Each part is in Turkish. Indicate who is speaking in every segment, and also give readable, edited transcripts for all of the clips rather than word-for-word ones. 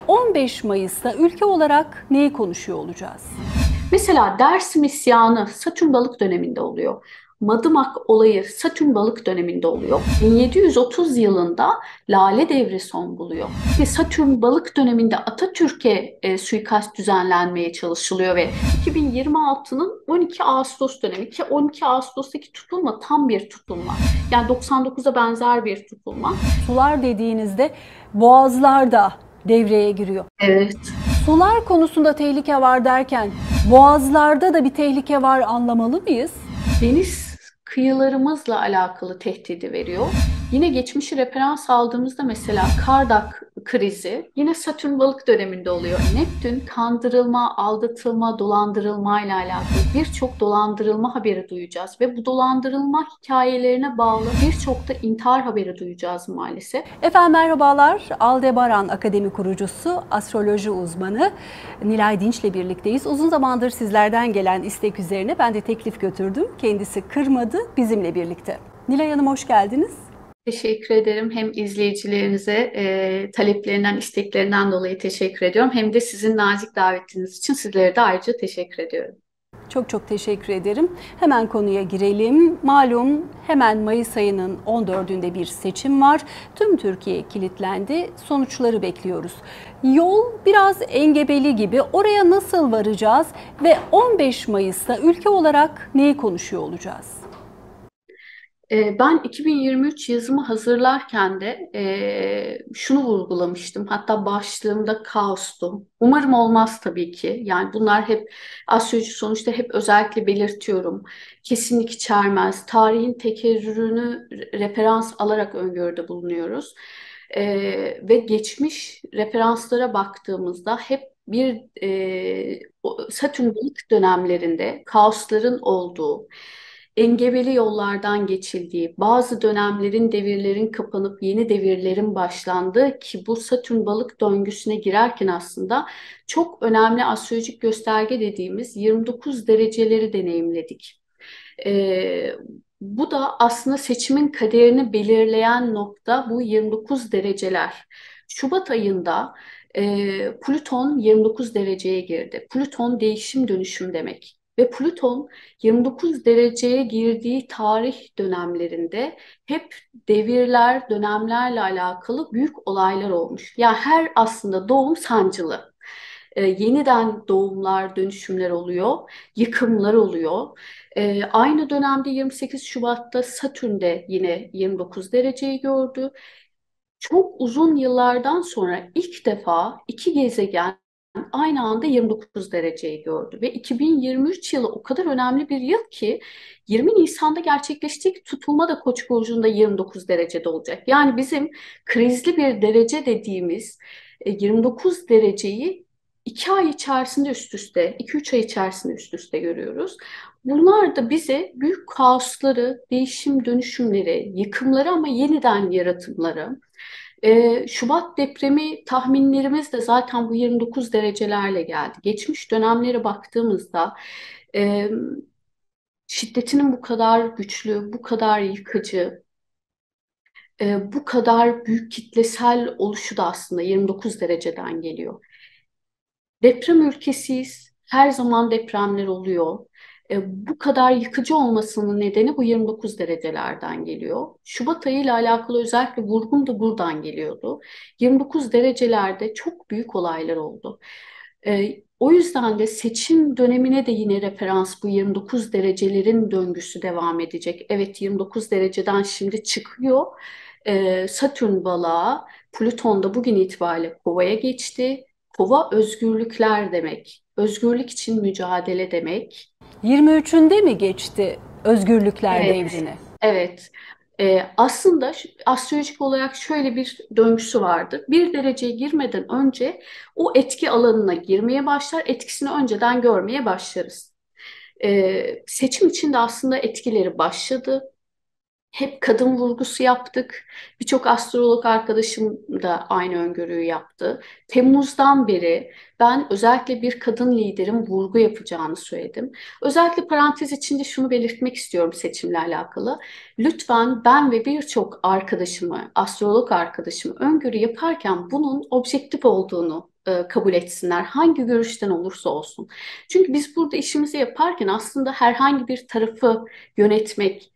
Speaker 1: 15 Mayıs'ta ülke olarak neyi konuşuyor olacağız?
Speaker 2: Mesela Dersim isyanı Satürn balık döneminde oluyor. Madımak olayı Satürn balık döneminde oluyor. 1730 yılında Lale Devri son buluyor. Ve Satürn balık döneminde Atatürk'e suikast düzenlenmeye çalışılıyor ve 2026'nın 12 Ağustos dönemi ki 12 Ağustos'taki tutulma tam bir tutulma. Yani 99'a benzer bir tutulma.
Speaker 1: Sular dediğinizde boğazlar da devreye giriyor.
Speaker 2: Evet.
Speaker 1: Sular konusunda tehlike var derken boğazlarda da bir tehlike var anlamalı mıyız?
Speaker 2: Deniz kıyılarımızla alakalı tehdidi veriyor. Yine geçmişi referans aldığımızda mesela Kardak krizi yine Satürn balık döneminde oluyor. Neptün kandırılma, aldatılma, dolandırılma ile alakalı birçok dolandırılma haberi duyacağız ve bu dolandırılma hikayelerine bağlı birçok da intihar haberi duyacağız maalesef.
Speaker 1: Efendim merhabalar. Aldebaran Akademi kurucusu, astroloji uzmanı Nilay Dinç'le birlikteyiz. Uzun zamandır sizlerden gelen istek üzerine ben de teklif götürdüm. Kendisi kırmadı, bizimle birlikte. Nilay Hanım hoş geldiniz.
Speaker 2: Teşekkür ederim. Hem izleyicilerinize taleplerinden, isteklerinden dolayı teşekkür ediyorum. Hem de sizin nazik davetiniz için sizlere de ayrıca teşekkür ediyorum.
Speaker 1: Çok çok teşekkür ederim. Hemen konuya girelim. Malum hemen Mayıs ayının 14'ünde bir seçim var. Tüm Türkiye kilitlendi. Sonuçları bekliyoruz. Yol biraz engebeli gibi. Oraya nasıl varacağız ve 15 Mayıs'ta ülke olarak neyi konuşuyor olacağız?
Speaker 2: Ben 2023 yazımı hazırlarken de şunu vurgulamıştım. Hatta başlığımda kaostu. Umarım olmaz tabii ki. Yani bunlar hep astroloji sonuçta hep özellikle belirtiyorum. Kesinlik içermez. Tarihin tekerrürünü referans alarak öngörüde bulunuyoruz. Ve geçmiş referanslara baktığımızda hep bir Satürn balık dönemlerinde kaosların olduğu, engebeli yollardan geçildiği, bazı dönemlerin, devirlerin kapanıp yeni devirlerin başlandığı ki bu Satürn balık döngüsüne girerken aslında çok önemli astrolojik gösterge dediğimiz 29 dereceleri deneyimledik. Ee, Bu da aslında seçimin kaderini belirleyen nokta bu 29 dereceler. Şubat ayında Plüton 29 dereceye girdi. Plüton değişim dönüşüm demek. Ve Plüton 29 dereceye girdiği tarih dönemlerinde hep devirler, dönemlerle alakalı büyük olaylar olmuş. Yani her aslında doğum sancılı. Yeniden doğumlar, dönüşümler oluyor, yıkımlar oluyor. Aynı dönemde 28 Şubat'ta Satürn de yine 29 dereceyi gördü. Çok uzun yıllardan sonra ilk defa iki gezegen aynı anda 29 dereceyi gördü ve 2023 yılı o kadar önemli bir yıl ki 20 Nisan'da gerçekleşecek tutulma da Koç burcunda 29 derecede olacak. Yani bizim krizli bir derece dediğimiz 29 dereceyi 2 ay içerisinde üst üste, 2-3 ay içerisinde üst üste görüyoruz. Bunlar da bize büyük kaosları, değişim dönüşümleri, yıkımları ama yeniden yaratımları, Şubat depremi tahminlerimiz de zaten bu 29 derecelerle geldi. Geçmiş dönemlere baktığımızda e, şiddetinin bu kadar güçlü, bu kadar yıkıcı, bu kadar büyük kitlesel oluşu da aslında 29 dereceden geliyor. Deprem ülkesiyiz. Her zaman depremler oluyor. Bu kadar yıkıcı olmasının nedeni bu 29 derecelerden geliyor. Şubat ayı ile alakalı özellikle vurgun da buradan geliyordu. 29 derecelerde çok büyük olaylar oldu. O yüzden de seçim dönemine de yine referans bu 29 derecelerin döngüsü devam edecek. Evet 29 dereceden şimdi çıkıyor. Satürn balığa, Plüton da bugün itibariyle Kova'ya geçti. Kova özgürlükler demek. Özgürlük için mücadele demek.
Speaker 1: 23'ünde mi geçti özgürlükler
Speaker 2: Evet,
Speaker 1: devrini?
Speaker 2: evet. Aslında astrolojik olarak şöyle bir döngüsü vardır. Bir dereceye girmeden önce o etki alanına girmeye başlar, etkisini önceden görmeye başlarız. Seçim için de aslında etkileri başladı. Hep kadın vurgusu yaptık. Birçok astrolog arkadaşım da aynı öngörüyü yaptı. Temmuz'dan beri ben özellikle bir kadın liderin vurgu yapacağını söyledim. Özellikle parantez içinde şunu belirtmek istiyorum seçimle alakalı. Lütfen ben ve birçok arkadaşımı, astrolog arkadaşımı öngörü yaparken bunun objektif olduğunu kabul etsinler. Hangi görüşten olursa olsun. Çünkü biz burada işimizi yaparken aslında herhangi bir tarafı yönetmek,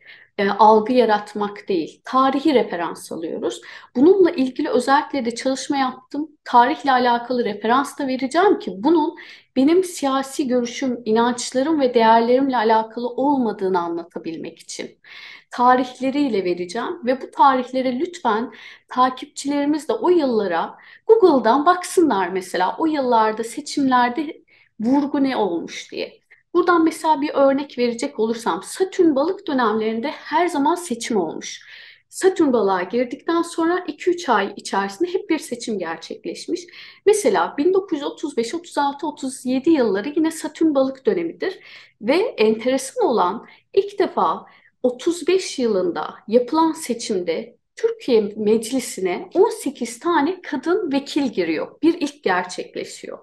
Speaker 2: algı yaratmak değil, tarihi referans alıyoruz. Bununla ilgili özellikle de çalışma yaptım. Tarihle alakalı referans da vereceğim ki bunun benim siyasi görüşüm, inançlarım ve değerlerimle alakalı olmadığını anlatabilmek için. Tarihleriyle vereceğim ve bu tarihlere lütfen takipçilerimiz de o yıllara Google'dan baksınlar, mesela o yıllarda seçimlerde vurgu ne olmuş diye. Buradan mesela bir örnek verecek olursam, Satürn balık dönemlerinde her zaman seçim olmuş. Satürn balığa girdikten sonra 2-3 ay içerisinde hep bir seçim gerçekleşmiş. Mesela 1935, 36, 37 yılları yine Satürn balık dönemidir. Ve enteresan olan, ilk defa 35 yılında yapılan seçimde Türkiye Meclisi'ne 18 tane kadın vekil giriyor. Bir ilk gerçekleşiyor.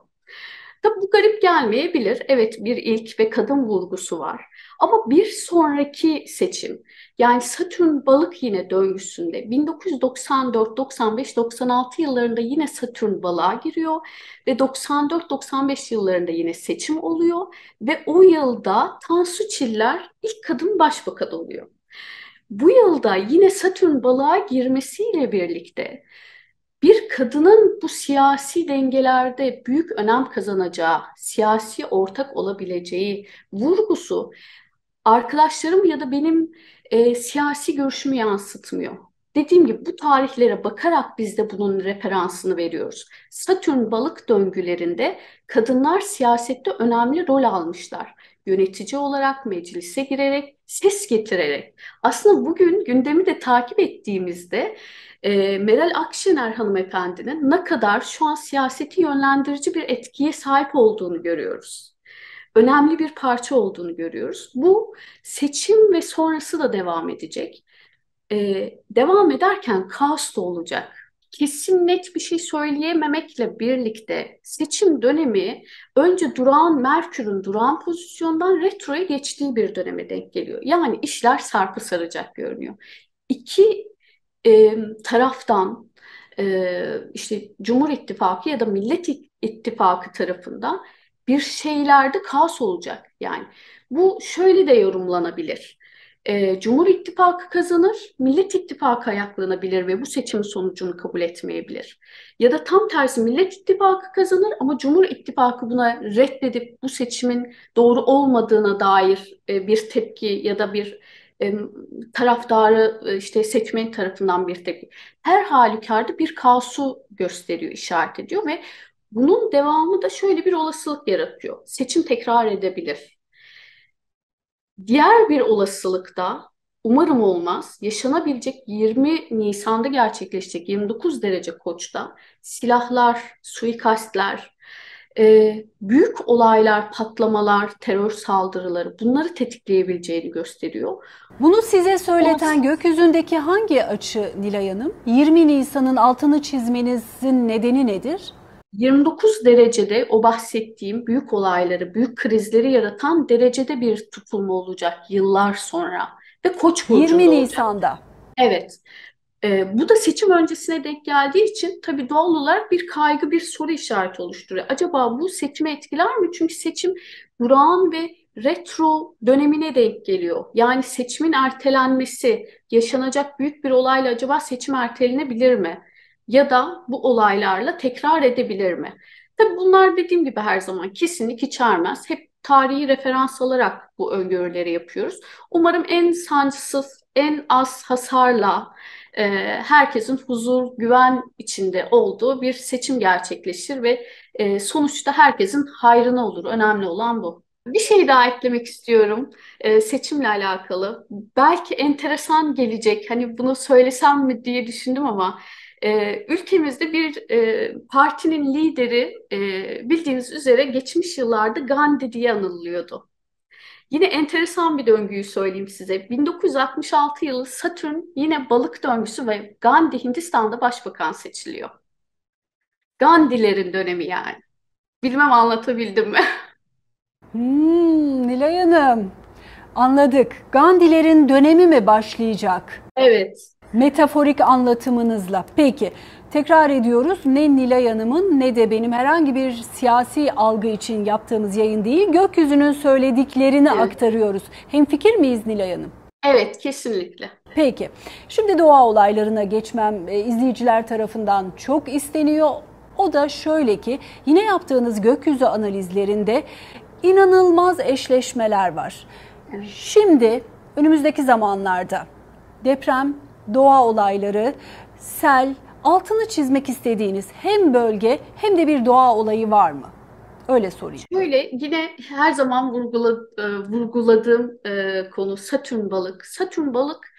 Speaker 2: Tabii bu garip gelmeyebilir. Evet, bir ilk ve kadın vurgusu var. Ama bir sonraki seçim, yani Satürn balık yine döngüsünde 1994, 95, 96 yıllarında yine Satürn balığa giriyor ve 94-95 yıllarında yine seçim oluyor ve o yılda Tansu Çiller ilk kadın başbakan oluyor. Bu yılda yine Satürn balığa girmesiyle birlikte bir kadının bu siyasi dengelerde büyük önem kazanacağı, siyasi ortak olabileceği vurgusu arkadaşlarım ya da benim siyasi görüşümü yansıtmıyor. Dediğim gibi bu tarihlere bakarak biz de bunun referansını veriyoruz. Satürn balık döngülerinde kadınlar siyasette önemli rol almışlar. Yönetici olarak, meclise girerek, ses getirerek. Aslında bugün gündemi de takip ettiğimizde Meral Akşener hanımefendinin ne kadar şu an siyaseti yönlendirici bir etkiye sahip olduğunu görüyoruz. Önemli bir parça olduğunu görüyoruz. Bu seçim ve sonrası da devam edecek. Devam ederken kaos da olacak. Kesin net bir şey söyleyememekle birlikte seçim dönemi önce durağan Merkür'ün durağan pozisyondan retroya geçtiği bir döneme denk geliyor. Yani işler sarpa saracak görünüyor. İki taraftan, işte Cumhur İttifakı ya da Millet İttifakı tarafından bir şeylerde kaos olacak. Yani bu şöyle de yorumlanabilir. Cumhur İttifakı kazanır, Millet İttifakı ayaklanabilir ve bu seçim sonucunu kabul etmeyebilir. Ya da tam tersi, Millet İttifakı kazanır ama Cumhur İttifakı buna reddedip bu seçimin doğru olmadığına dair bir tepki ya da bir e, taraftarı, işte seçmen tarafından bir tepki. Her halükarda bir kaosu gösteriyor, işaret ediyor ve bunun devamı da şöyle bir olasılık yaratıyor. Seçim tekrar edebilir. Diğer bir olasılıkta, umarım olmaz, yaşanabilecek 20 Nisan'da gerçekleşecek 29 derece Koç'ta silahlar, suikastler, büyük olaylar, patlamalar, terör saldırıları, bunları tetikleyebileceğini gösteriyor.
Speaker 1: Bunu size söyleten gökyüzündeki hangi açı Nilay Hanım? 20 Nisan'ın altını çizmenizin nedeni nedir?
Speaker 2: 29 derecede o bahsettiğim büyük olayları, büyük krizleri yaratan derecede bir tutulma olacak yıllar sonra ve Koç
Speaker 1: 20
Speaker 2: burcunda olacak.
Speaker 1: Nisan'da.
Speaker 2: Evet. Bu da seçim öncesine denk geldiği için tabii doğal olarak bir kaygı, bir soru işareti oluşturuyor. Acaba bu seçimi etkiler mi? Çünkü seçim durağan ve retro dönemine denk geliyor. Yani seçimin ertelenmesi, yaşanacak büyük bir olayla acaba seçim ertelenebilir mi? Ya da bu olaylarla tekrar edebilir mi? Tabii bunlar dediğim gibi her zaman kesinlik içermez. Hep tarihi referans alarak bu öngörüleri yapıyoruz. Umarım en sancısız, en az hasarla herkesin huzur, güven içinde olduğu bir seçim gerçekleşir ve sonuçta herkesin hayrına olur. Önemli olan bu. Bir şey daha eklemek istiyorum seçimle alakalı. Belki enteresan gelecek, hani bunu söylesem mi diye düşündüm ama ülkemizde bir partinin lideri, bildiğiniz üzere geçmiş yıllarda Gandhi diye anılıyordu. Yine enteresan bir döngüyü söyleyeyim size. 1966 yılı Satürn yine balık döngüsü ve Gandhi Hindistan'da başbakan seçiliyor. Gandhilerin dönemi yani. Bilmem anlatabildim mi?
Speaker 1: Nilay Hanım, anladık. Gandhilerin dönemi mi başlayacak?
Speaker 2: Evet.
Speaker 1: Metaforik anlatımınızla. Peki, Tekrar ediyoruz, ne Nilay Hanım'ın ne de benim herhangi bir siyasi algı için yaptığımız yayın değil. Gökyüzünün söylediklerini
Speaker 2: Evet.
Speaker 1: aktarıyoruz. Hemfikir miyiz Nilay Hanım?
Speaker 2: Evet, kesinlikle.
Speaker 1: Peki, şimdi doğa olaylarına geçmem izleyiciler tarafından çok isteniyor. O da şöyle ki, yine yaptığınız gökyüzü analizlerinde inanılmaz eşleşmeler var.
Speaker 2: Evet.
Speaker 1: Şimdi önümüzdeki zamanlarda deprem, doğa olayları, sel, altını çizmek istediğiniz hem bölge hem de bir doğa olayı var mı? Öyle sorayım.
Speaker 2: Şöyle yine her zaman vurguladığım konu Satürn balık. Satürn balık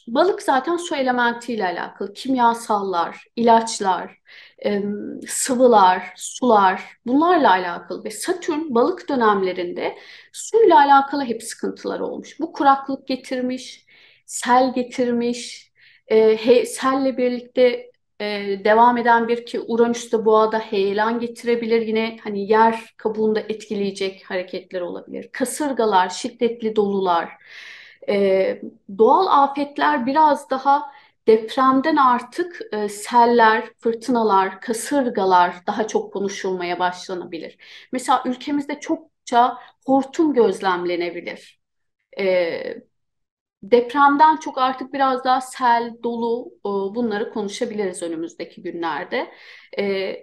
Speaker 2: balık zaten su elementiyle alakalı. Kimyasallar, ilaçlar, e, sıvılar, sular bunlarla alakalı ve Satürn balık dönemlerinde suyla alakalı hep sıkıntılar olmuş. Bu kuraklık getirmiş, sel getirmiş, selle birlikte devam eden bir ki Uranüs'te boğada heyelan getirebilir. Yine hani yer kabuğunda etkileyecek hareketler olabilir. Kasırgalar, şiddetli dolular, e, doğal afetler biraz daha depremden artık seller, fırtınalar, kasırgalar daha çok konuşulmaya başlanabilir. Mesela ülkemizde çokça hortum gözlemlenebilir. E, Depremden çok artık biraz daha sel, dolu bunları konuşabiliriz önümüzdeki günlerde. E,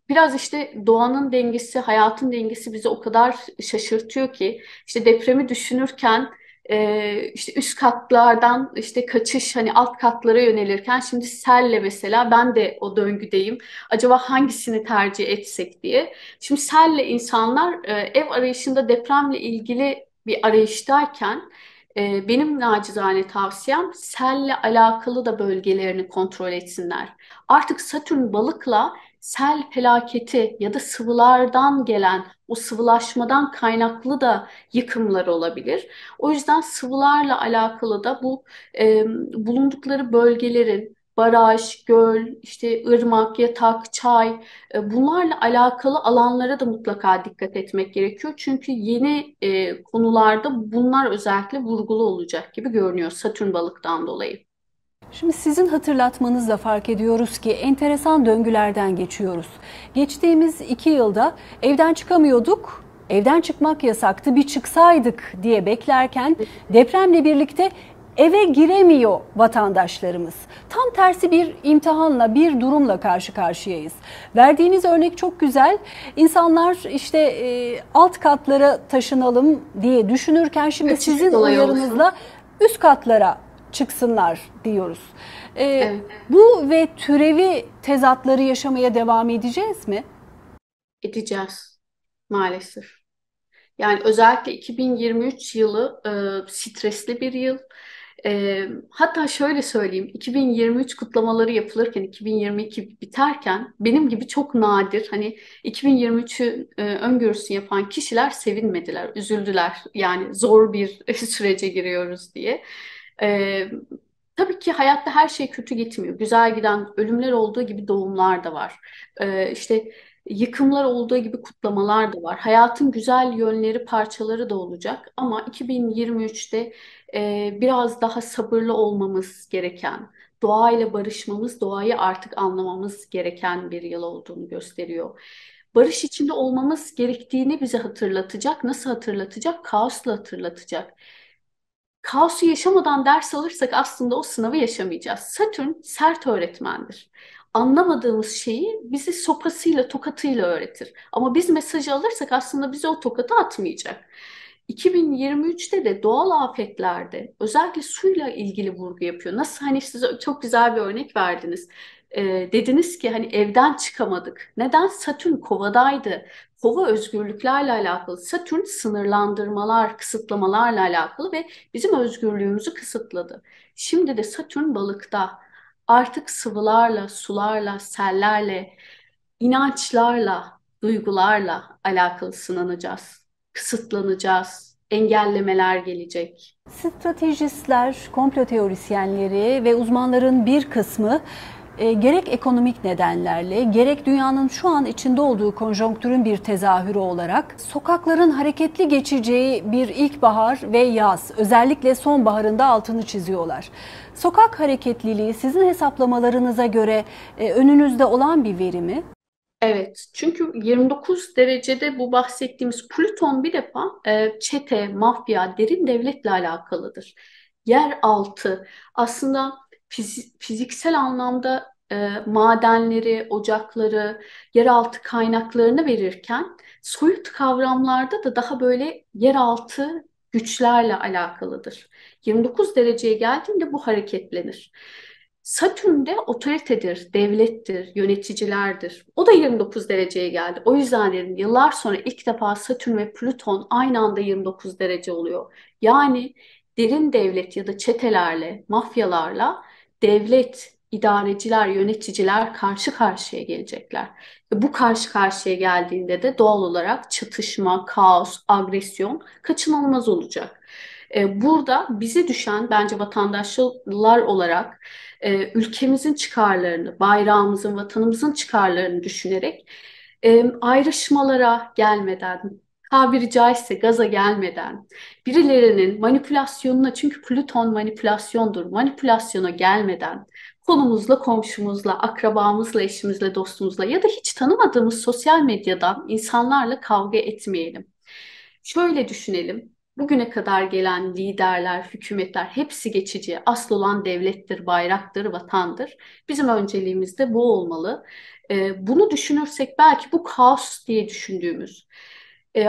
Speaker 2: Biraz işte doğanın dengesi, hayatın dengesi bizi o kadar şaşırtıyor ki işte depremi düşünürken işte üst katlardan işte kaçış hani alt katlara yönelirken şimdi selle mesela ben de o döngüdeyim. Acaba hangisini tercih etsek diye. Şimdi selle insanlar ev arayışında depremle ilgili bir arayıştayken benim nacizane tavsiyem selle alakalı da bölgelerini kontrol etsinler. Artık Satürn balıkla sel felaketi ya da sıvılardan gelen o sıvılaşmadan kaynaklı da yıkımlar olabilir. O yüzden sıvılarla alakalı da bu bulundukları bölgelerin baraj, göl, işte ırmak, yatak, çay bunlarla alakalı alanlara da mutlaka dikkat etmek gerekiyor. Çünkü yeni konularda bunlar özellikle vurgulu olacak gibi görünüyor Satürn balıktan dolayı.
Speaker 1: Şimdi sizin hatırlatmanızla fark ediyoruz ki enteresan döngülerden geçiyoruz. Geçtiğimiz 2 yılda evden çıkamıyorduk, evden çıkmak yasaktı, bir çıksaydık diye beklerken depremle birlikte eve giremiyor vatandaşlarımız. Tam tersi bir imtihanla, bir durumla karşı karşıyayız. Verdiğiniz örnek çok güzel. İnsanlar işte alt katlara taşınalım diye düşünürken şimdi
Speaker 2: Açık
Speaker 1: sizin
Speaker 2: olay
Speaker 1: uyarınızla
Speaker 2: olsun.
Speaker 1: üst katlara çıksınlar diyoruz.
Speaker 2: Evet.
Speaker 1: Bu ve türevi tezatları yaşamaya devam edeceğiz mi?
Speaker 2: Edeceğiz maalesef. Yani özellikle 2023 yılı stresli bir yıl. Hatta şöyle söyleyeyim, 2023 kutlamaları yapılırken, 2022 biterken benim gibi çok nadir hani 2023'ü öngörüsünü yapan kişiler sevinmediler, üzüldüler. Yani zor bir sürece giriyoruz diye. E, tabii ki hayatta her şey kötü gitmiyor. Güzel giden ölümler olduğu gibi doğumlar da var. İşte yıkımlar olduğu gibi kutlamalar da var. Hayatın güzel yönleri, parçaları da olacak. Ama 2023'te biraz daha sabırlı olmamız gereken, doğayla barışmamız, doğayı artık anlamamız gereken bir yıl olduğunu gösteriyor. Barış içinde olmamız gerektiğini bize hatırlatacak. Nasıl hatırlatacak? Kaosla hatırlatacak. Kaosu yaşamadan ders alırsak aslında o sınavı yaşamayacağız. Satürn sert öğretmendir. Anlamadığımız şeyi bizi sopasıyla, tokatıyla öğretir. Ama biz mesajı alırsak aslında bize o tokatı atmayacak. 2023'te de doğal afetlerde özellikle suyla ilgili vurgu yapıyor. Nasıl hani size çok güzel bir örnek verdiniz. Dediniz ki hani evden çıkamadık. Neden? Satürn kovadaydı. Kova özgürlüklerle alakalı. Satürn sınırlandırmalar, kısıtlamalarla alakalı ve bizim özgürlüğümüzü kısıtladı. Şimdi de Satürn balıkta artık sıvılarla, sularla, sellerle, inançlarla, duygularla alakalı sınanacağız, kısıtlanacağız, engellemeler gelecek.
Speaker 1: Stratejistler, komplo teorisyenleri ve uzmanların bir kısmı gerek ekonomik nedenlerle, gerek dünyanın şu an içinde olduğu konjonktürün bir tezahürü olarak sokakların hareketli geçeceği bir ilkbahar ve yaz, özellikle sonbaharında altını çiziyorlar. Sokak hareketliliği sizin hesaplamalarınıza göre önünüzde olan bir veri mi?
Speaker 2: Evet, çünkü 29 derecede bu bahsettiğimiz Plüton bir defa çete, mafya, derin devletle alakalıdır. Yeraltı aslında fiziksel anlamda madenleri, ocakları, yeraltı kaynaklarını verirken soyut kavramlarda da daha böyle yeraltı güçlerle alakalıdır. 29 dereceye geldiğinde bu hareketlenir. Satürn de otoritedir, devlettir, yöneticilerdir. O da 29 dereceye geldi. O yüzden dedim yıllar sonra ilk defa Satürn ve Plüton aynı anda 29 derece oluyor. Yani derin devlet ya da çetelerle, mafyalarla devlet, idareciler, yöneticiler karşı karşıya gelecekler. Ve bu karşı karşıya geldiğinde de doğal olarak çatışma, kaos, agresyon kaçınılmaz olacak. Burada bize düşen bence vatandaşlar olarak ülkemizin çıkarlarını, bayrağımızın, vatanımızın çıkarlarını düşünerek ayrışmalara gelmeden, tabiri caizse gaza gelmeden, birilerinin manipülasyonuna, çünkü Plüton manipülasyondur, manipülasyona gelmeden, konumuzla, komşumuzla, akrabamızla, eşimizle, dostumuzla ya da hiç tanımadığımız sosyal medyadan insanlarla kavga etmeyelim. Şöyle düşünelim. Bugüne kadar gelen liderler, hükümetler hepsi geçici. Asıl olan devlettir, bayraktır, vatandır. Bizim önceliğimiz de bu olmalı. Bunu düşünürsek belki bu kaos diye düşündüğümüz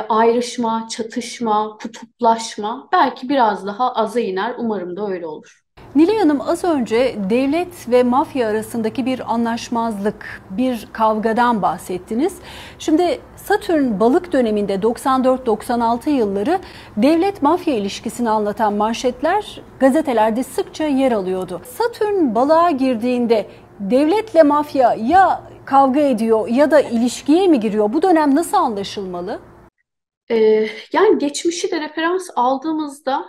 Speaker 2: ayrışma, çatışma, kutuplaşma belki biraz daha aza iner. Umarım da öyle olur.
Speaker 1: Nilay Hanım, az önce devlet ve mafya arasındaki bir anlaşmazlık, bir kavgadan bahsettiniz. Şimdi Satürn balık döneminde 94-96 yılları devlet-mafya ilişkisini anlatan manşetler gazetelerde sıkça yer alıyordu. Satürn balığa girdiğinde devletle mafya ya kavga ediyor ya da ilişkiye mi giriyor? Bu dönem nasıl anlaşılmalı?
Speaker 2: Yani geçmişi de referans aldığımızda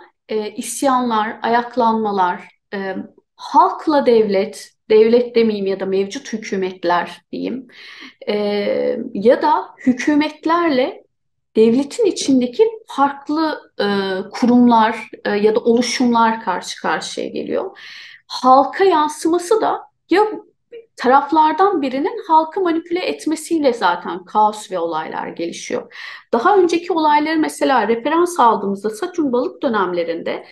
Speaker 2: isyanlar, ayaklanmalar, halkla devlet, devlet demeyeyim ya da mevcut hükümetler diyeyim, e, ya da hükümetlerle devletin içindeki farklı kurumlar ya da oluşumlar karşı karşıya geliyor. Halka yansıması da ya taraflardan birinin halkı manipüle etmesiyle zaten kaos ve olaylar gelişiyor. Daha önceki olayları mesela referans aldığımızda Satürn balık dönemlerinde,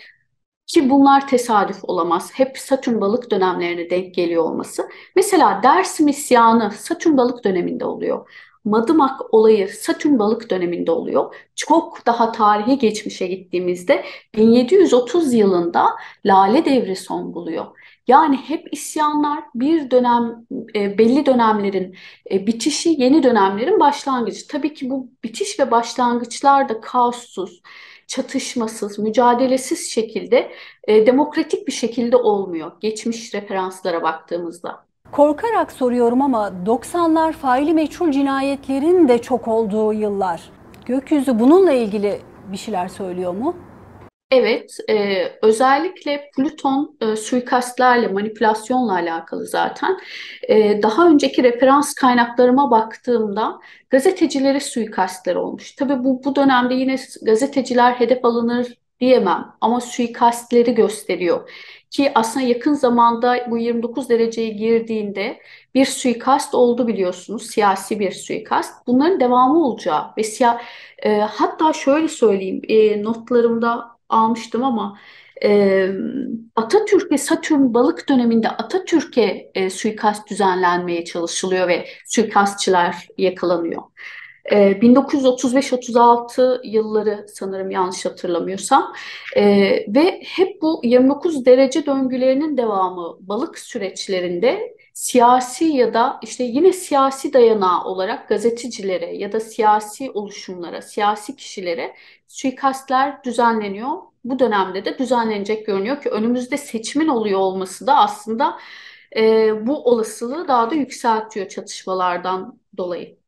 Speaker 2: ki bunlar tesadüf olamaz, hep Satürn balık dönemlerine denk geliyor olması. Mesela Dersim isyanı Satürn balık döneminde oluyor. Madımak olayı Satürn balık döneminde oluyor. Çok daha tarihi geçmişe gittiğimizde 1730 yılında Lale Devri son buluyor. Yani hep isyanlar bir dönem, belli dönemlerin bitişi, yeni dönemlerin başlangıcı. Tabii ki bu bitiş ve başlangıçlar da kaossuz, çatışmasız, mücadelesiz şekilde demokratik bir şekilde olmuyor geçmiş referanslara baktığımızda.
Speaker 1: Korkarak soruyorum ama 90'lar faili meçhul cinayetlerin de çok olduğu yıllar. Gökyüzü bununla ilgili bir şeyler söylüyor mu?
Speaker 2: Evet, özellikle Plüton suikastlerle, manipülasyonla alakalı zaten. Daha önceki referans kaynaklarıma baktığımda gazetecilere suikastler olmuş. Tabii bu dönemde yine gazeteciler hedef alınır diyemem ama suikastleri gösteriyor. Ki aslında yakın zamanda bu 29 dereceye girdiğinde bir suikast oldu biliyorsunuz, siyasi bir suikast. Bunların devamı olacağı ve hatta şöyle söyleyeyim, notlarımda almıştım ama e, Atatürk'e Satürn balık döneminde Atatürk'e suikast düzenlenmeye çalışılıyor ve suikastçılar yakalanıyor. 1935-36 yılları sanırım, yanlış hatırlamıyorsam. Ve hep bu 29 derece döngülerinin devamı balık süreçlerinde siyasi ya da işte yine siyasi dayanağı olarak gazetecilere ya da siyasi oluşumlara, siyasi kişilere suikastler düzenleniyor. Bu dönemde de düzenlenecek görünüyor ki önümüzde seçimin oluyor olması da aslında bu olasılığı daha da yükseltiyor çatışmalardan dolayı.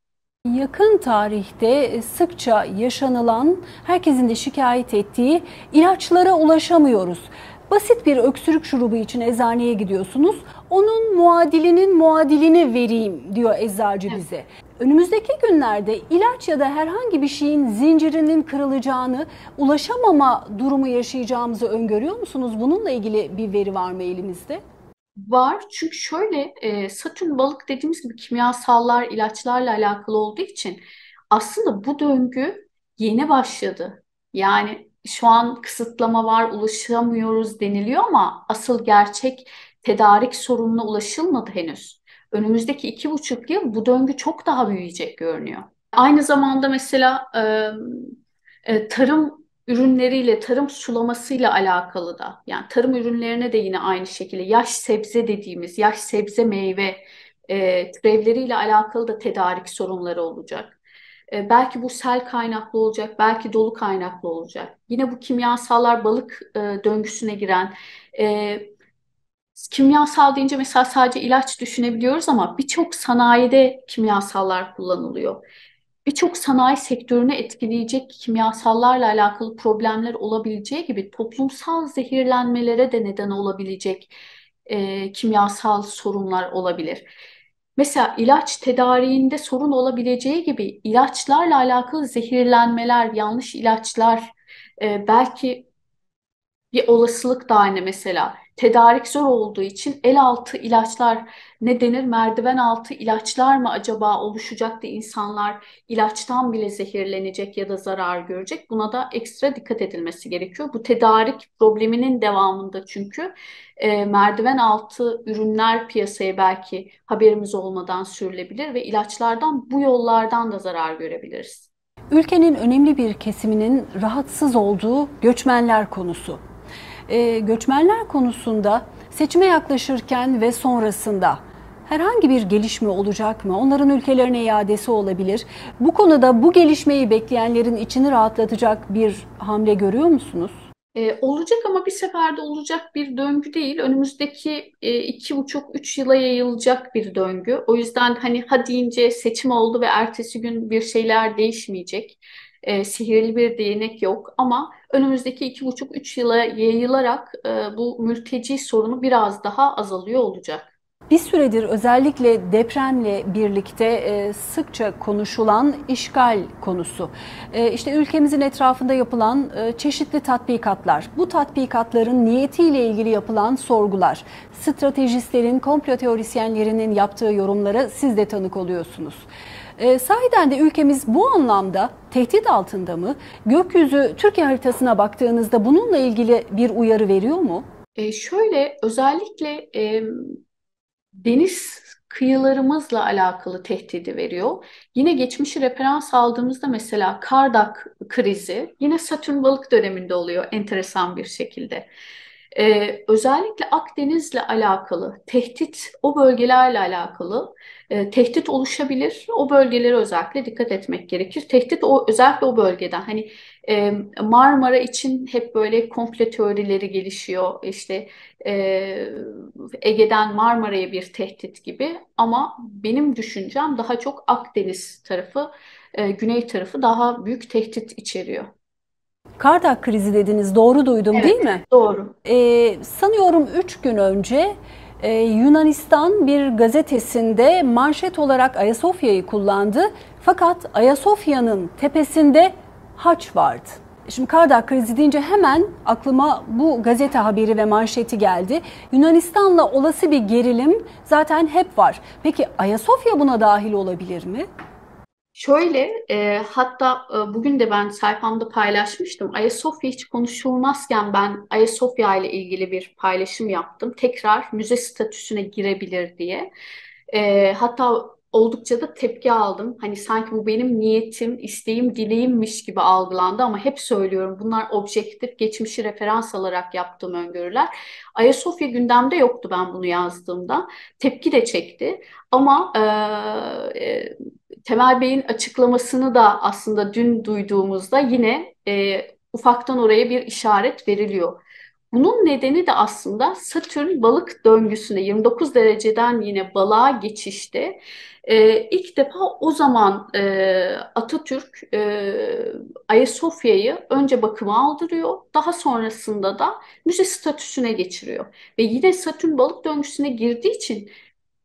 Speaker 1: Yakın tarihte sıkça yaşanılan, herkesin de şikayet ettiği ilaçlara ulaşamıyoruz. Basit bir öksürük şurubu için eczaneye gidiyorsunuz. Onun muadilinin muadilini vereyim diyor eczacı
Speaker 2: Evet.
Speaker 1: bize. Önümüzdeki günlerde ilaç ya da herhangi bir şeyin zincirinin kırılacağını, ulaşamama durumu yaşayacağımızı öngörüyor musunuz? Bununla ilgili bir veri var mı elimizde?
Speaker 2: Var çünkü şöyle Satürn balık dediğimiz gibi kimyasallar, ilaçlarla alakalı olduğu için aslında bu döngü yeni başladı. Yani şu an kısıtlama var, ulaşamıyoruz deniliyor ama asıl gerçek tedarik sorununa ulaşılmadı henüz. Önümüzdeki 2,5 yıl bu döngü çok daha büyüyecek görünüyor. Aynı zamanda mesela tarım ürünleriyle, tarım sulamasıyla alakalı da, yani tarım ürünlerine de yine aynı şekilde yaş sebze dediğimiz, yaş sebze meyve türevleriyle alakalı da tedarik sorunları olacak. Belki bu sel kaynaklı olacak, belki dolu kaynaklı olacak. Yine bu kimyasallar balık döngüsüne giren, e, kimyasal deyince mesela sadece ilaç düşünebiliyoruz ama birçok sanayide kimyasallar kullanılıyor. Birçok sanayi sektörünü etkileyecek kimyasallarla alakalı problemler olabileceği gibi toplumsal zehirlenmelere de neden olabilecek kimyasal sorunlar olabilir. Mesela ilaç tedariğinde sorun olabileceği gibi ilaçlarla alakalı zehirlenmeler, yanlış ilaçlar, belki bir olasılık da aynı mesela. Tedarik zor olduğu için el altı ilaçlar ne denir? Merdiven altı ilaçlar mı acaba oluşacak da insanlar ilaçtan bile zehirlenecek ya da zarar görecek. Buna da ekstra dikkat edilmesi gerekiyor. Bu tedarik probleminin devamında çünkü merdiven altı ürünler piyasaya belki haberimiz olmadan sürülebilir ve ilaçlardan bu yollardan da zarar görebiliriz.
Speaker 1: Ülkenin önemli bir kesiminin rahatsız olduğu göçmenler konusu. Göçmenler konusunda seçime yaklaşırken ve sonrasında herhangi bir gelişme olacak mı? Onların ülkelerine iadesi olabilir. Bu konuda bu gelişmeyi bekleyenlerin içini rahatlatacak bir hamle görüyor musunuz?
Speaker 2: Olacak ama bir seferde olacak bir döngü değil. Önümüzdeki 2,5-3 yıla yayılacak bir döngü. O yüzden hani ha deyince seçim oldu ve ertesi gün bir şeyler değişmeyecek. Sihirli bir değnek yok ama önümüzdeki 2,5-3 yıla yayılarak bu mülteci sorunu biraz daha azalıyor olacak.
Speaker 1: Bir süredir özellikle depremle birlikte sıkça konuşulan işgal konusu. İşte ülkemizin etrafında yapılan çeşitli tatbikatlar, bu tatbikatların niyetiyle ilgili yapılan sorgular, stratejistlerin, komplo teorisyenlerinin yaptığı yorumlara siz de tanık oluyorsunuz. Sahiden de ülkemiz bu anlamda tehdit altında mı? Gökyüzü Türkiye haritasına baktığınızda bununla ilgili bir uyarı veriyor mu?
Speaker 2: Şöyle özellikle deniz kıyılarımızla alakalı tehdidi veriyor. Yine geçmişi referans aldığımızda mesela Kardak krizi yine Satürn balık döneminde oluyor enteresan bir şekilde. Özellikle Akdeniz'le alakalı tehdit, o bölgelerle alakalı tehdit oluşabilir. O bölgelere özellikle dikkat etmek gerekir. Tehdit özellikle o bölgeden. Hani Marmara için hep böyle komplo teorileri gelişiyor. İşte e, Ege'den Marmara'ya bir tehdit gibi. Ama benim düşüncem daha çok Akdeniz tarafı, güney tarafı daha büyük tehdit içeriyor.
Speaker 1: Kardak krizi dediniz, doğru duydum değil
Speaker 2: Evet,
Speaker 1: mi?
Speaker 2: doğru.
Speaker 1: Sanıyorum 3 gün önce Yunanistan bir gazetesinde manşet olarak Ayasofya'yı kullandı. Fakat Ayasofya'nın tepesinde haç vardı. Şimdi Kardak krizi deyince hemen aklıma bu gazete haberi ve manşeti geldi. Yunanistan'la olası bir gerilim zaten hep var. Peki Ayasofya buna dahil olabilir mi?
Speaker 2: Şöyle, hatta bugün de ben sayfamda paylaşmıştım. Ayasofya hiç konuşulmazken ben Ayasofya ile ilgili bir paylaşım yaptım. Tekrar müze statüsüne girebilir diye. Hatta oldukça da tepki aldım. Hani sanki bu benim niyetim, isteğim, dileğimmiş gibi algılandı ama hep söylüyorum bunlar objektif, geçmişi referans alarak yaptığım öngörüler. Ayasofya gündemde yoktu ben bunu yazdığımda. Tepki de çekti. Ama Temel Bey'in açıklamasını da aslında dün duyduğumuzda yine ufaktan oraya bir işaret veriliyor. Bunun nedeni de aslında Satürn balık döngüsüne 29 dereceden yine balığa geçişte ilk defa o zaman Atatürk Ayasofya'yı önce bakıma aldırıyor. Daha sonrasında da müze statüsüne geçiriyor. Ve yine Satürn balık döngüsüne girdiği için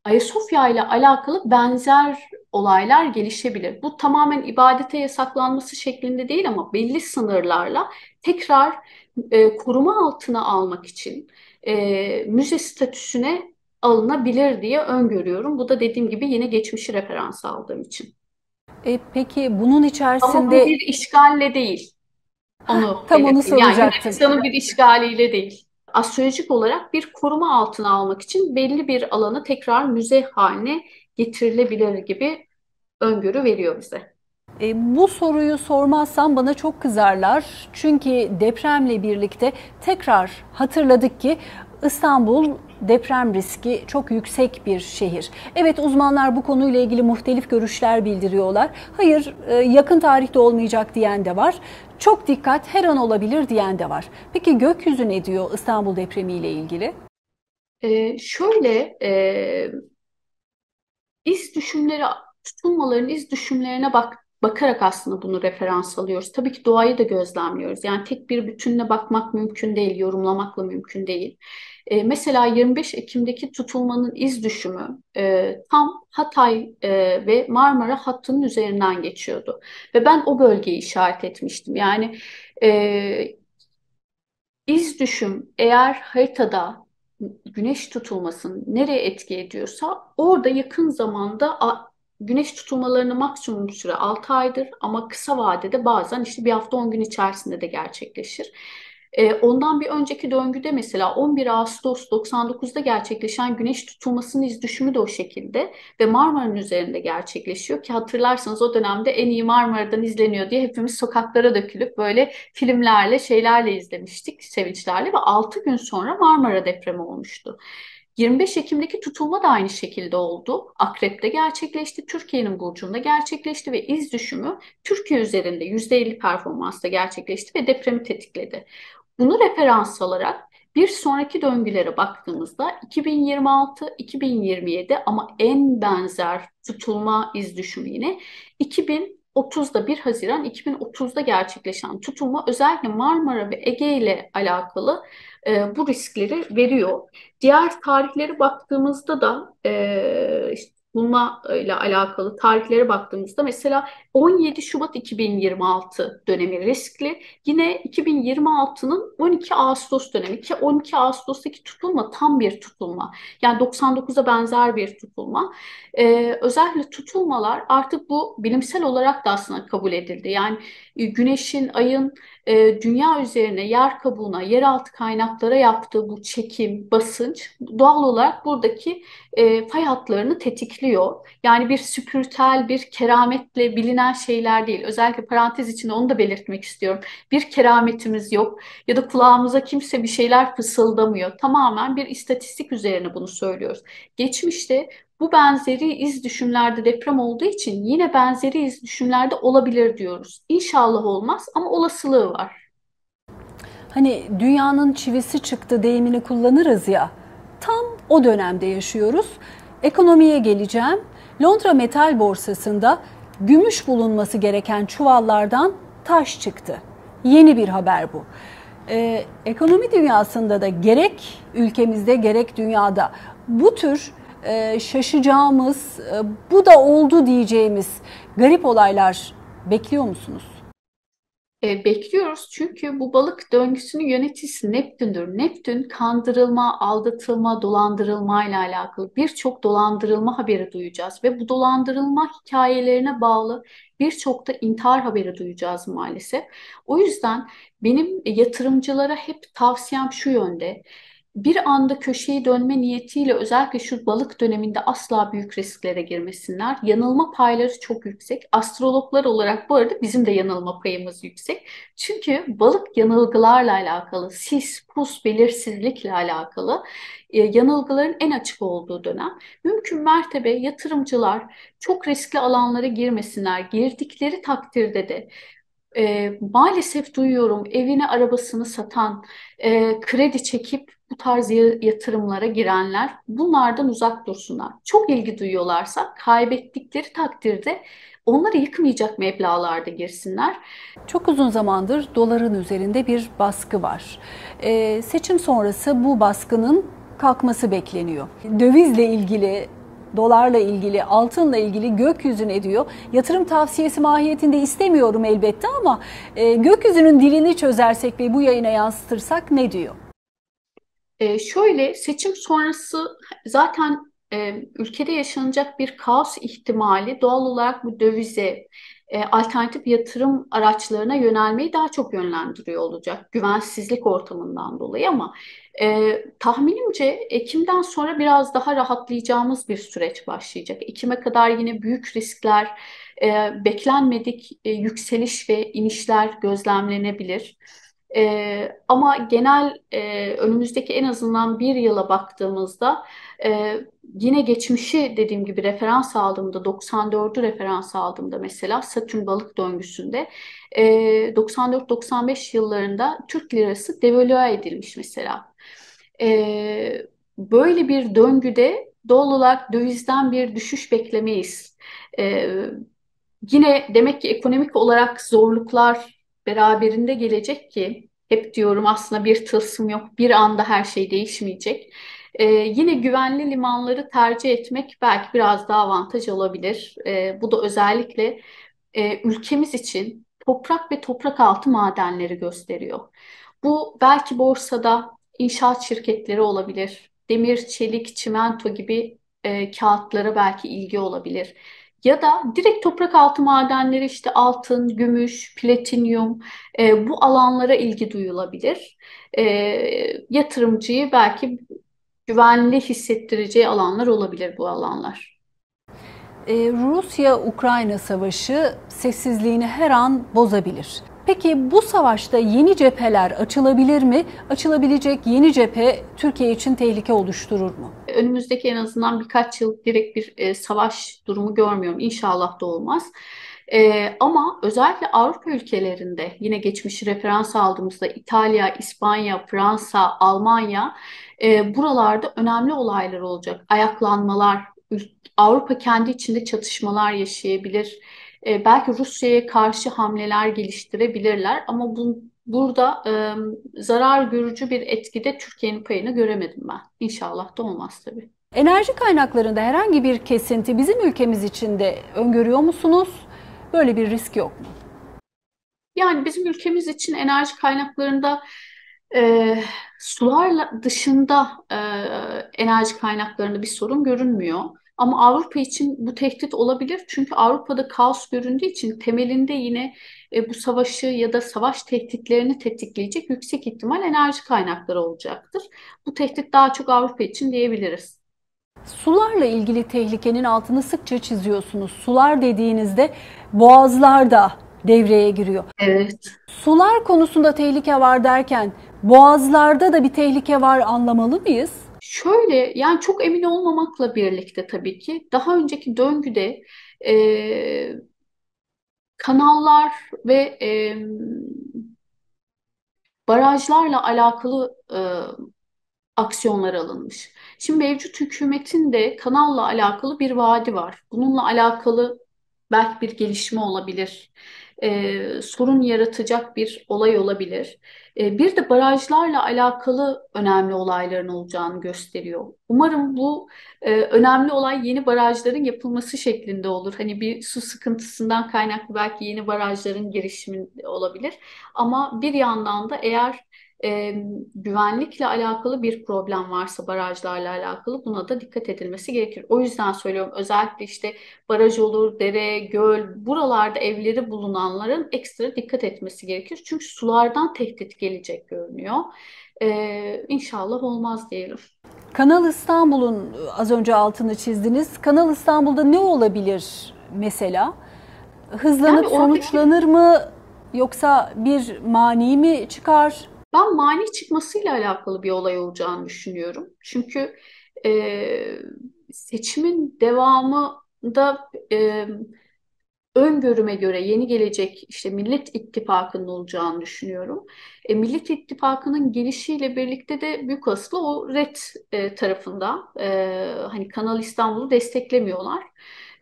Speaker 2: Ayasofya ile alakalı benzer olaylar gelişebilir. Bu tamamen ibadete yasaklanması şeklinde değil ama belli sınırlarla tekrar koruma altına almak için müze statüsüne alınabilir diye öngörüyorum. Bu da dediğim gibi yine geçmişi referans aldığım için.
Speaker 1: Peki bunun
Speaker 2: Ama bu
Speaker 1: içerisinde
Speaker 2: bir işgalle değil. Onu
Speaker 1: tam onu
Speaker 2: belirteyim. Yani
Speaker 1: soracaktım.
Speaker 2: Yunanistan'ın bir işgaliyle değil. Astrolojik olarak bir koruma altına almak için belli bir alanı tekrar müze haline getirilebilir gibi öngörü veriyor bize.
Speaker 1: Bu soruyu sormazsam bana çok kızarlar. Çünkü depremle birlikte tekrar hatırladık ki İstanbul deprem riski çok yüksek bir şehir. Evet, uzmanlar bu konuyla ilgili muhtelif görüşler bildiriyorlar. Hayır, yakın tarihte olmayacak diyen de var. Çok dikkat, her an olabilir diyen de var. Peki gökyüzü ne diyor İstanbul depremiyle ilgili?
Speaker 2: Şöyle iz düşümleri, tutulmaların iz düşümlerine bakarak aslında bunu referans alıyoruz. Tabii ki doğayı da gözlemliyoruz. Yani tek bir bütünle bakmak mümkün değil, yorumlamakla mümkün değil. Mesela 25 Ekim'deki tutulmanın iz düşümü tam Hatay ve Marmara hattının üzerinden geçiyordu. Ve ben o bölgeyi işaret etmiştim. Yani e, İz düşüm eğer haritada güneş tutulmasının nereye etki ediyorsa orada yakın zamanda güneş tutulmalarının maksimum süre 6 aydır ama kısa vadede bazen işte bir hafta 10 gün içerisinde de gerçekleşir. Ondan bir önceki döngüde mesela 11 Ağustos 99'da gerçekleşen güneş tutulmasının iz düşümü de o şekilde ve Marmara'nın üzerinde gerçekleşiyor ki hatırlarsanız o dönemde en iyi Marmara'dan izleniyor diye hepimiz sokaklara dökülüp böyle filmlerle şeylerle izlemiştik sevinçlerle ve 6 gün sonra Marmara depremi olmuştu. 25 Ekim'deki tutulma da aynı şekilde oldu. Akrep'te gerçekleşti, Türkiye'nin burcunda gerçekleşti ve iz düşümü Türkiye üzerinde %50 performansla gerçekleşti ve depremi tetikledi. Bunu referans alarak bir sonraki döngülere baktığımızda 2026-2027 ama en benzer tutulma iz düşümü yine 2030'da 1 Haziran 2030'da gerçekleşen tutulma özellikle Marmara ve Ege ile alakalı bu riskleri veriyor. Diğer tarihlere baktığımızda da işte tutulma ile alakalı tarihlere baktığımızda mesela 17 Şubat 2026 dönemi riskli. Yine 2026'nın 12 Ağustos dönemi ki 12 Ağustos'taki tutulma tam bir tutulma. Yani 99'a benzer bir tutulma. Özellikle tutulmalar artık bu bilimsel olarak da aslında kabul edildi. Yani güneşin, ayın dünya üzerine, yer kabuğuna, yeraltı kaynaklara yaptığı bu çekim, basınç doğal olarak buradaki fay hatlarını tetikliyor. Yani bir spiritüel, bir kerametle bilinen şeyler değil. Özellikle parantez içinde onu da belirtmek istiyorum. Bir kerametimiz yok ya da kulağımıza kimse bir şeyler fısıldamıyor. Tamamen bir istatistik üzerine bunu söylüyoruz. Geçmişte bu benzeri iz düşümlerde deprem olduğu için yine benzeri iz düşümlerde olabilir diyoruz. İnşallah olmaz ama olasılığı var.
Speaker 1: Hani dünyanın çivisi çıktı deyimini kullanırız ya. Tam o dönemde yaşıyoruz. Ekonomiye geleceğim. Londra Metal Borsası'nda gümüş bulunması gereken çuvallardan taş çıktı. Yeni bir haber bu. Ekonomi dünyasında da gerek ülkemizde gerek dünyada bu tür şaşacağımız, bu da oldu diyeceğimiz garip olaylar bekliyor musunuz?
Speaker 2: Bekliyoruz çünkü bu balık döngüsünün yöneticisi Neptün'dür. Neptün kandırılma, aldatılma, dolandırılma ile alakalı birçok dolandırılma haberi duyacağız ve bu dolandırılma hikayelerine bağlı birçok da intihar haberi duyacağız maalesef. O yüzden benim yatırımcılara hep tavsiyem şu yönde. Bir anda köşeyi dönme niyetiyle özellikle şu balık döneminde asla büyük risklere girmesinler. Yanılma payları çok yüksek. Astrologlar olarak bu arada bizim de yanılma payımız yüksek. Çünkü balık yanılgılarla alakalı, sis, pus, belirsizlikle alakalı yanılgıların en açık olduğu dönem. Mümkün mertebe yatırımcılar çok riskli alanlara girmesinler. Girdikleri takdirde de Maalesef duyuyorum evini arabasını satan, kredi çekip bu tarz yatırımlara girenler bunlardan uzak dursunlar. Çok ilgi duyuyorlarsa kaybettikleri takdirde onları yıkmayacak meblağlarda girsinler.
Speaker 1: Çok uzun zamandır doların üzerinde bir baskı var. Seçim sonrası bu baskının kalkması bekleniyor. Dövizle ilgili, dolarla ilgili, altınla ilgili gökyüzüne diyor. Yatırım tavsiyesi mahiyetinde istemiyorum elbette ama gökyüzünün dilini çözersek ve bu yayına yansıtırsak ne diyor?
Speaker 2: Şöyle seçim sonrası zaten ülkede yaşanacak bir kaos ihtimali doğal olarak bu dövize, alternatif yatırım araçlarına yönelmeyi daha çok yönlendiriyor olacak güvensizlik ortamından dolayı ama tahminimce Ekim'den sonra biraz daha rahatlayacağımız bir süreç başlayacak. Ekim'e kadar yine büyük riskler, beklenmedik yükseliş ve inişler gözlemlenebilir. Ama genel önümüzdeki en azından bir yıla baktığımızda e, yine geçmişi dediğim gibi referans aldığımda 94'ü referans aldığımda mesela Satürn balık döngüsünde 94-95 yıllarında Türk lirası devalüe edilmiş mesela. Böyle bir döngüde doğal olarak dövizden bir düşüş beklemeyiz. E, Yine demek ki ekonomik olarak zorluklar beraberinde gelecek ki hep diyorum aslında bir tılsım yok. Bir anda her şey değişmeyecek. Yine güvenli limanları tercih etmek belki biraz daha avantaj olabilir. Bu da özellikle ülkemiz için toprak ve toprak altı madenleri gösteriyor. Bu belki borsada inşaat şirketleri olabilir. Demir, çelik, çimento gibi kağıtlara belki ilgi olabilir. Ya da direkt toprak altı madenleri işte altın, gümüş, platinyum bu alanlara ilgi duyulabilir. E, Yatırımcıyı belki güvenli hissettireceği alanlar olabilir bu alanlar.
Speaker 1: Rusya-Ukrayna savaşı sessizliğini her an bozabilir. Peki bu savaşta yeni cepheler açılabilir mi? Açılabilecek yeni cephe Türkiye için tehlike oluşturur mu?
Speaker 2: Önümüzdeki en azından birkaç yıl direkt bir savaş durumu görmüyorum. İnşallah da olmaz. Ama özellikle Avrupa ülkelerinde yine geçmişi referans aldığımızda İtalya, İspanya, Fransa, Almanya buralarda önemli olaylar olacak. Ayaklanmalar, Avrupa kendi içinde çatışmalar yaşayabilir. Belki Rusya'ya karşı hamleler geliştirebilirler ama burada zarar görücü bir etkide Türkiye'nin payını göremedim ben. İnşallah da olmaz tabii.
Speaker 1: Enerji kaynaklarında herhangi bir kesinti bizim ülkemiz için de öngörüyor musunuz? Böyle bir risk yok mu?
Speaker 2: Yani bizim ülkemiz için enerji kaynaklarında e, sularla dışında enerji kaynaklarında bir sorun görünmüyor. Ama Avrupa için bu tehdit olabilir. Çünkü Avrupa'da kaos göründüğü için temelinde yine bu savaşı ya da savaş tehditlerini tetikleyecek yüksek ihtimal enerji kaynakları olacaktır. Bu tehdit daha çok Avrupa için diyebiliriz.
Speaker 1: Sularla ilgili tehlikenin altını sıkça çiziyorsunuz. Sular dediğinizde boğazlar da devreye giriyor.
Speaker 2: Evet.
Speaker 1: Sular konusunda tehlike var derken boğazlarda da bir tehlike var anlamalı mıyız?
Speaker 2: Şöyle yani çok emin olmamakla birlikte tabii ki daha önceki döngüde e, kanallar ve barajlarla alakalı aksiyonlar alınmış. Şimdi mevcut hükümetin de kanalla alakalı bir vaadi var. Bununla alakalı belki bir gelişme olabilir. Sorun yaratacak bir olay olabilir. Bir de barajlarla alakalı önemli olayların olacağını gösteriyor. Umarım bu önemli olay yeni barajların yapılması şeklinde olur. Hani bir su sıkıntısından kaynaklı belki yeni barajların girişimi olabilir. Ama bir yandan da eğer e, güvenlikle alakalı bir problem varsa barajlarla alakalı buna da dikkat edilmesi gerekir. O yüzden söylüyorum özellikle işte baraj olur, dere, göl buralarda evleri bulunanların ekstra dikkat etmesi gerekir. Çünkü sulardan tehdit gelecek görünüyor. İnşallah olmaz diyelim.
Speaker 1: Kanal İstanbul'un az önce altını çizdiniz. Kanal İstanbul'da ne olabilir mesela?
Speaker 2: Yani
Speaker 1: Hızlanıp
Speaker 2: oradaki
Speaker 1: sonuçlanır mı yoksa bir mani mi çıkar?
Speaker 2: ben mani çıkmasıyla alakalı bir olay olacağını düşünüyorum. Çünkü seçimin devamında öngörüme göre yeni gelecek işte Millet İttifakı'nın olacağını düşünüyorum. Millet İttifakı'nın gelişiyle birlikte de büyük olasılıkla o ret tarafında hani Kanal İstanbul'u desteklemiyorlar.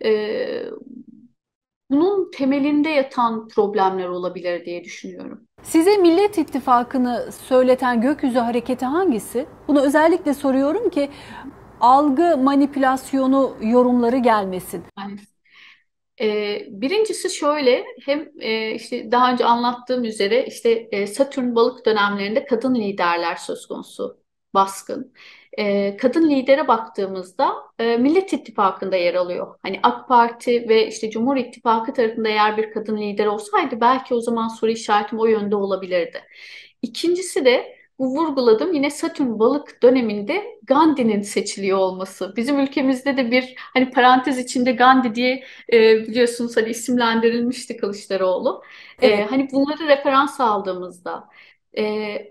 Speaker 2: E, Bunun temelinde yatan problemler olabilir diye düşünüyorum.
Speaker 1: Size Millet İttifakı'nı söyleten gökyüzü hareketi hangisi? Bunu özellikle soruyorum ki algı manipülasyonu yorumları gelmesin.
Speaker 2: Yani, birincisi şöyle, hem işte daha önce anlattığım üzere işte Satürn balık dönemlerinde kadın liderler söz konusu, baskın. Kadın lidere baktığımızda Millet İttifakı'nda yer alıyor. Hani AK Parti ve işte Cumhur İttifakı tarafında eğer bir kadın lider olsaydı belki o zaman soru işaretim o yönde olabilirdi. İkincisi de bu vurguladım yine Satürn balık döneminde Gandhi'nin seçiliyor olması. Bizim ülkemizde de bir hani parantez içinde Gandhi diye biliyorsunuz hani isimlendirilmişti Kılıçdaroğlu.
Speaker 1: Evet.
Speaker 2: Hani bunları referans aldığımızda.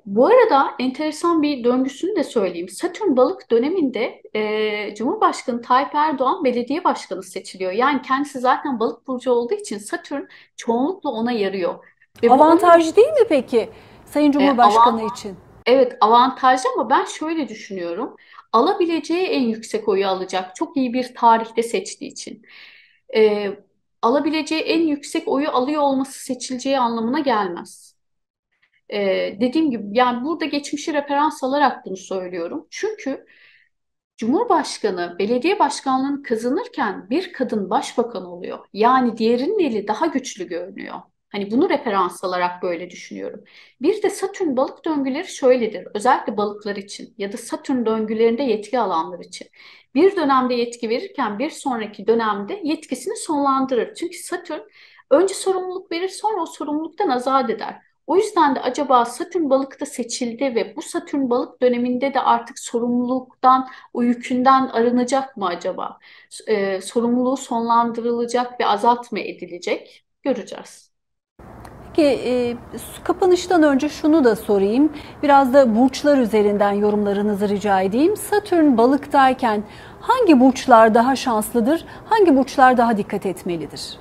Speaker 2: Bu arada enteresan bir döngüsünü de söyleyeyim. Satürn balık döneminde Cumhurbaşkanı Tayyip Erdoğan belediye başkanı seçiliyor. Yani kendisi zaten balık burcu olduğu için Satürn çoğunlukla ona yarıyor. Ve bu onun
Speaker 1: Avantaj değil mi peki Sayın
Speaker 2: avant
Speaker 1: Cumhurbaşkanı için?
Speaker 2: evet, avantajlı ama ben şöyle düşünüyorum. Alabileceği en yüksek oyu alacak. Çok iyi bir tarihte seçtiği için. Ee, Alabileceği en yüksek oyu alıyor olması seçileceği anlamına gelmez. Dediğim gibi yani burada geçmişi referans alarak bunu söylüyorum. Çünkü Cumhurbaşkanı belediye başkanlığını kazanırken bir kadın başbakan oluyor. Yani diğerinin eli daha güçlü görünüyor. Hani bunu referans alarak böyle düşünüyorum. Bir de Satürn balık döngüleri şöyledir. Özellikle balıklar için ya da Satürn döngülerinde yetki alanlar için. Bir dönemde yetki verirken bir sonraki dönemde yetkisini sonlandırır. Çünkü Satürn önce sorumluluk verir sonra o sorumluluktan azat eder. O yüzden de acaba Satürn balıkta seçildi ve bu Satürn balık döneminde de artık sorumluluktan o yükünden arınacak mı acaba? Sorumluluğu sonlandırılacak ve azalt mı edilecek? Göreceğiz.
Speaker 1: Peki kapanıştan önce şunu da sorayım. Biraz da burçlar üzerinden yorumlarınızı rica edeyim. Satürn balıktayken hangi burçlar daha şanslıdır? Hangi burçlar daha dikkat etmelidir?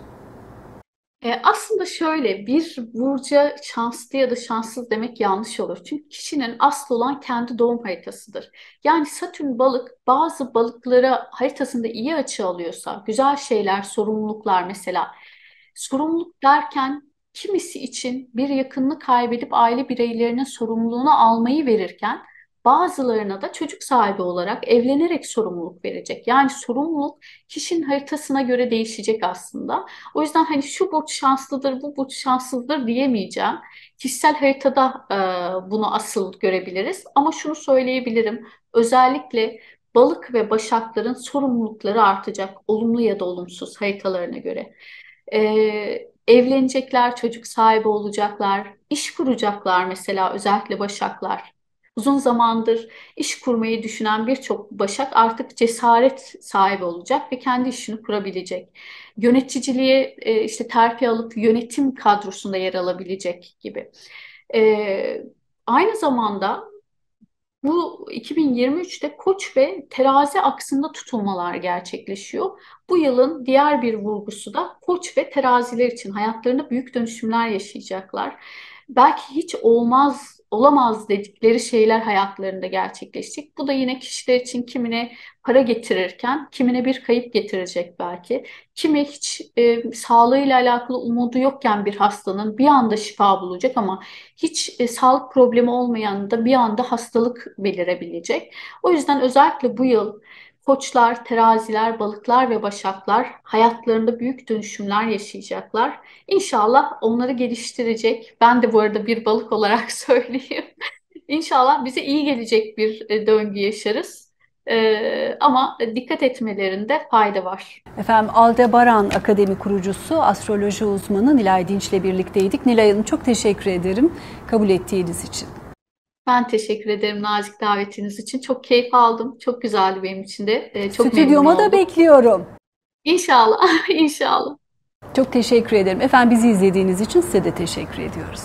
Speaker 2: Aslında şöyle bir burca şanslı ya da şanssız demek yanlış olur. Çünkü kişinin aslı olan kendi doğum haritasıdır. Yani Satürn balık bazı balıklara haritasında iyi açı alıyorsa, güzel şeyler, sorumluluklar mesela. Sorumluluk derken kimisi için bir yakınını kaybedip aile bireylerinin sorumluluğunu almayı verirken bazılarına da çocuk sahibi olarak evlenerek sorumluluk verecek. Yani sorumluluk kişinin haritasına göre değişecek aslında. O yüzden hani şu burç şanslıdır, bu burç şanssızdır diyemeyeceğim. Kişisel haritada bunu asıl görebiliriz. Ama şunu söyleyebilirim. Özellikle balık ve başakların sorumlulukları artacak. Olumlu ya da olumsuz haritalarına göre. Evlenecekler, çocuk sahibi olacaklar, iş kuracaklar mesela özellikle başaklar. Uzun zamandır iş kurmayı düşünen birçok başak artık cesaret sahibi olacak ve kendi işini kurabilecek. Yöneticiliğe işte terfi alıp yönetim kadrosunda yer alabilecek gibi. E, Aynı zamanda bu 2023'te Koç ve Terazi aksında tutulmalar gerçekleşiyor. Bu yılın diğer bir vurgusu da Koç ve Teraziler için hayatlarında büyük dönüşümler yaşayacaklar. Belki hiç olmaz, olamaz dedikleri şeyler hayatlarında gerçekleşecek. Bu da yine kişiler için kimine para getirirken kimine bir kayıp getirecek belki. Kimi hiç sağlığıyla alakalı umudu yokken bir hastanın bir anda şifa bulacak ama hiç sağlık problemi olmayan da bir anda hastalık belirebilecek. O yüzden özellikle bu yıl koçlar, teraziler, balıklar ve başaklar hayatlarında büyük dönüşümler yaşayacaklar. İnşallah onları geliştirecek. Ben de bu arada bir balık olarak söyleyeyim. İnşallah bize iyi gelecek bir döngü yaşarız. Ama dikkat etmelerinde fayda var.
Speaker 1: Efendim Aldebaran Akademi kurucusu, astroloji uzmanı Nilay Dinç'le birlikteydik. Nilay Hanım çok teşekkür ederim kabul ettiğiniz için.
Speaker 2: Ben teşekkür ederim nazik davetiniz için. Çok keyif aldım. Çok güzeldi benim için de. Çok memnun
Speaker 1: Stüdyoma da
Speaker 2: oldum.
Speaker 1: bekliyorum.
Speaker 2: İnşallah, inşallah.
Speaker 1: Çok teşekkür ederim. Efendim bizi izlediğiniz için size de teşekkür ediyoruz.